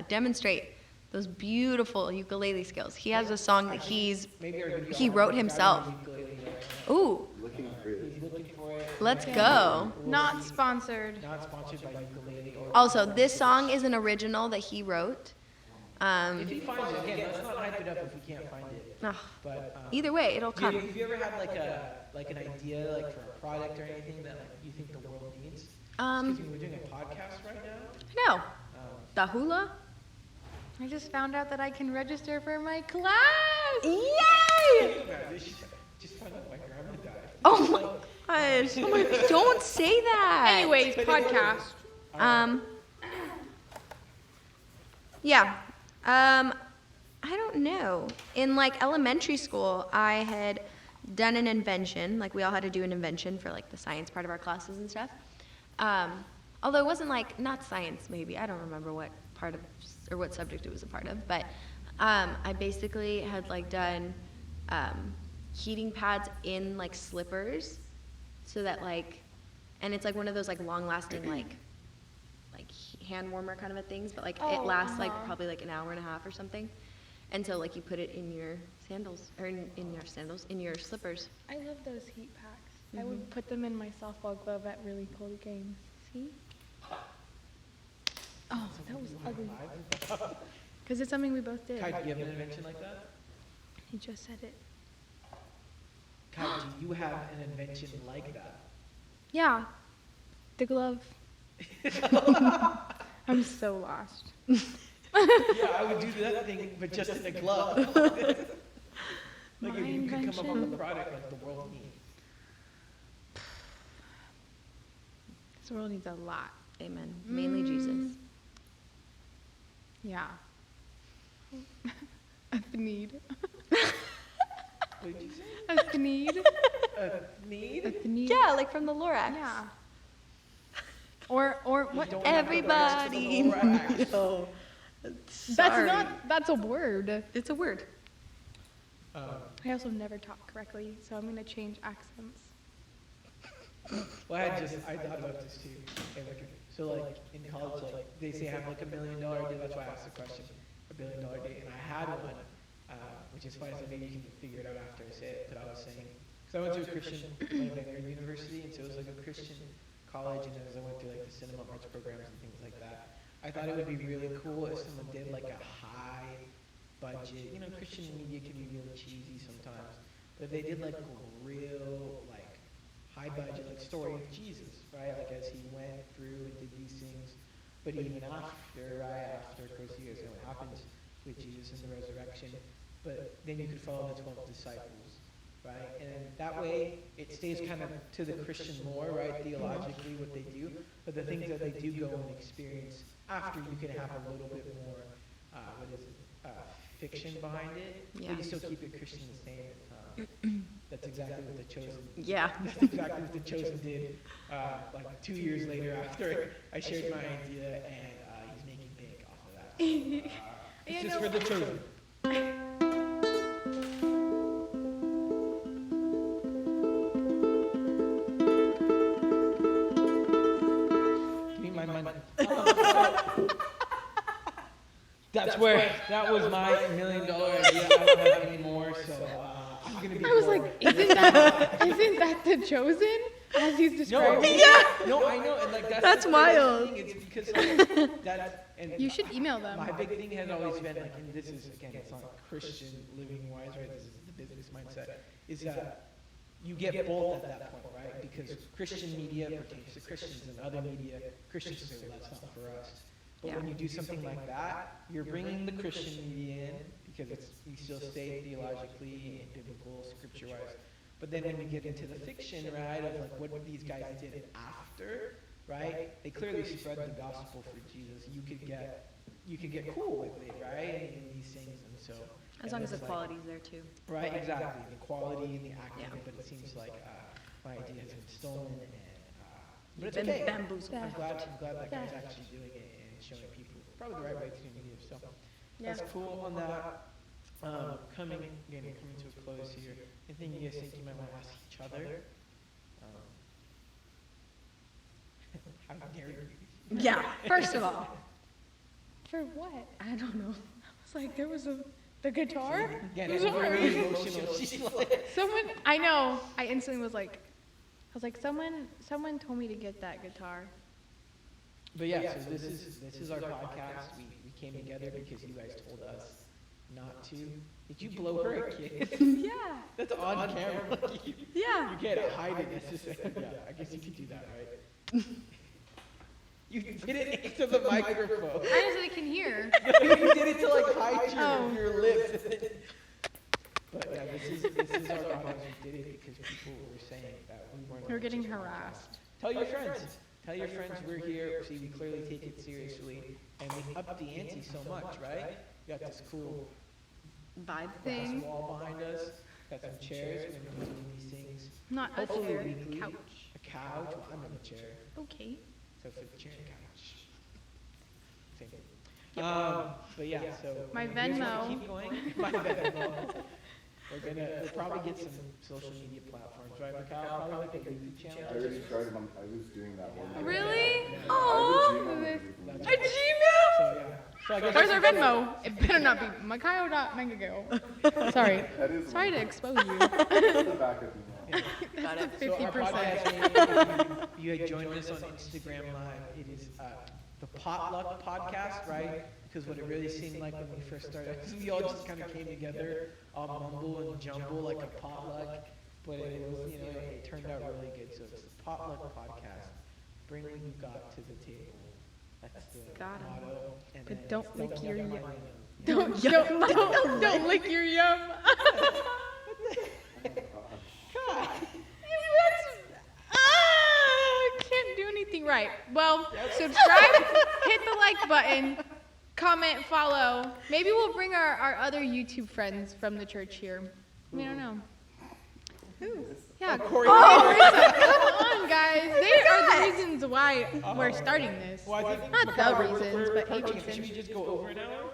demonstrate those beautiful ukulele skills. He has a song that Maybe our video he wrote guy himself. with ukulele right now. Ooh, Looking for it. He's looking for it. let's And go. we'll Not see. sponsored. Not sponsored by ukulele or. Also, this song is an original that he wrote. If he finds it, again, let's not hype it up if we can't find it. Ugh, But either way, it'll come. Have you ever had like an idea like for a product or anything that like you think the world needs? Excuse me, we're doing a podcast right now. No, Um, the hula. I just found out that I can register for my class. Yay! just found out my grandma died. Oh my gosh! Oh my, don't say that. Anyways, podcast. Yeah. I don't know. In like elementary school, I had done an invention. Like we all had to do an invention for like the science part of our classes and stuff. Although it wasn't like not science, maybe I don't remember what part of or what subject it was a part of. But I basically had like done heating pads in like slippers, so that like, and it's like one of those like long-lasting like hand warmer kind of a things, but like it Oh, lasts like uh-huh. probably like an hour and a half or something. And so like you put it in your sandals or in your slippers. I love those heat packs. I would put them in my softball glove at really cold games. See? Oh, that was ugly. Because it's something we both did. Kai, do you have an invention like that? He just said it. Kai, do you have an invention like that? Yeah, the glove. I'm so lost. Yeah, I would do that thing, but just in a glove. Like if you could come up with a product like the world needs. This world needs a lot. Amen. Mainly Jesus. Yeah. A need. What did you say? A need. Need? A need. Yeah, like from the Lorax. Yeah. Or what? Don't have the rights to the Everybody. Lorax. No. That's a word. It's a word. I also never talk correctly, so I'm gonna change accents. Well, I thought about this too. And so like in college, like they say I have like $1 million day. That's why I asked the question, $1 billion day, and I had one, which is funny. So maybe you can figure it out after I say it. That I was saying, because I went to a Christian university, and so it was like a Christian college, and as I went through like the cinema arts programs and things like that, I thought it would be really cool if someone did like a high budget. You know, Christian media can be really cheesy sometimes, but if they did like a real like high budget like story of Jesus, right? Like as he went through and did these things, but even after, right? After, of course, you guys know what happens with Jesus and the resurrection. But then you could follow the 12 disciples, right? And that way it stays kind of to the Christian lore, right? Theologically, what they do, but the things that they do go and experience after, you can have a little bit more, fiction behind it, but you still keep it Christian the same. That's exactly what the Chosen. Yeah. That's exactly what the Chosen did. Like 2 years later, after I shared my idea, and he's making bank off of that. It's just for the Chosen. Give me my money. That was my $1 million idea. I don't have any more, so I'm gonna be. I was poor. like, isn't that the Chosen as he's describing? Yeah. No, I know, and like That's the wild. thing. It's because like, that's and You should email them. my big thing has always been like, and this is again, it's not Christian living wise, right? This is the business mindset. Is that you get both at that point, right? Because Christian media pertains to Christians, and other media Christians say, well, that's not for us. But when you do something like that, you're bringing the Christian media in because you still stay theologically and biblical, scripture-wise. But then when you get into the fiction, right, of like what these guys did after, right, they clearly spread the gospel for Jesus. You could get cool with it, right, and these things, and so. As long as the quality's there too. Right, exactly, the quality and the acting, Yeah. but it seems like my idea has been stolen, and but it's Been okay. bamboozled. I'm glad that guy's actually doing it and showing people probably the right way to do media. So Yeah. that's cool on that. Coming to a close here. Anything you guys think you might want to ask each other? How dare you? Yeah. First of all. For what? I don't know. I was like, there was the guitar? Again, It was it's very already- emotional. She's like, Someone, I know, I instantly was like, someone told me to get that guitar. but yeah, so this is our podcast. We came together because you guys told us not to. Did you blow her a kiss? Yeah. That's on camera. Yeah. You can't hide it necessarily. Yeah, I guess you could do that, right? You did it into the microphone. I just can hear. You did it to like hide Oh. your lips. But yeah, this is our podcast. We did it because people were saying that we weren't. We're getting harassed. Tell your friends. Tell your friends we're here. See, we clearly take it seriously, and we up the ante so much, right? We got this cool Vibe glass thing. wall behind us. Got some chairs. We're gonna be doing these things. Not a Hopefully chair, weekly. couch. A couch. Well, I'm in a chair. Okay. So for the chair and couch. Same thing. But yeah, so. My you guys wanna Venmo. Keep going. My Venmo. We'll probably get some social media platforms, right, Mikhail? Probably like a YouTube I channel. already started. I was doing that one. Really? Yeah. Oh, Gmail. a Gmail? So, yeah. So I guess Where's our Venmo? It better not be Makayo.Mangago. Sorry. That is Sorry to expose you. the backup email. Got it. So our 50%. podcast, if you had joined us on Instagram Live, it is the Potluck Podcast, right? Because what it really seemed like when we first started, we all just kind of came together, all mumble and jumble like a potluck, but it was, it turned out really good. So it's the Potluck Podcast. Bring what you got to the table. That's the Got it. motto. And But then don't lick your yum yum. my Don't lick your yum. Can't do anything right. Well, subscribe, hit the like button, comment, follow. Maybe we'll bring our other YouTube friends from the church here. We don't know. Yeah. Corey. Marissa, come on, guys. They are the reasons why we're starting this. Well, I think Not the reasons, but a should we reason. just go over an hour?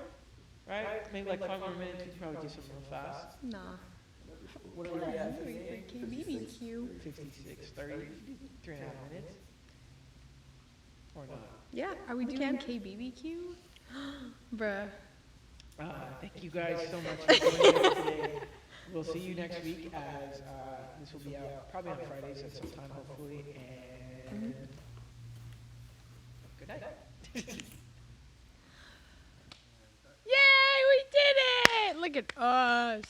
Right? Maybe like 5 more minutes. We can probably do something real fast. Nah. What are we at? KBBQ. 56, 30, 3.5 minutes? Or not? Yeah, are we doing KBBQ? Bruh. Thank you guys so much for joining us today. We'll see you next week as this will be out probably on Fridays at some time, hopefully. And good night. Yay, we did it! Look at us.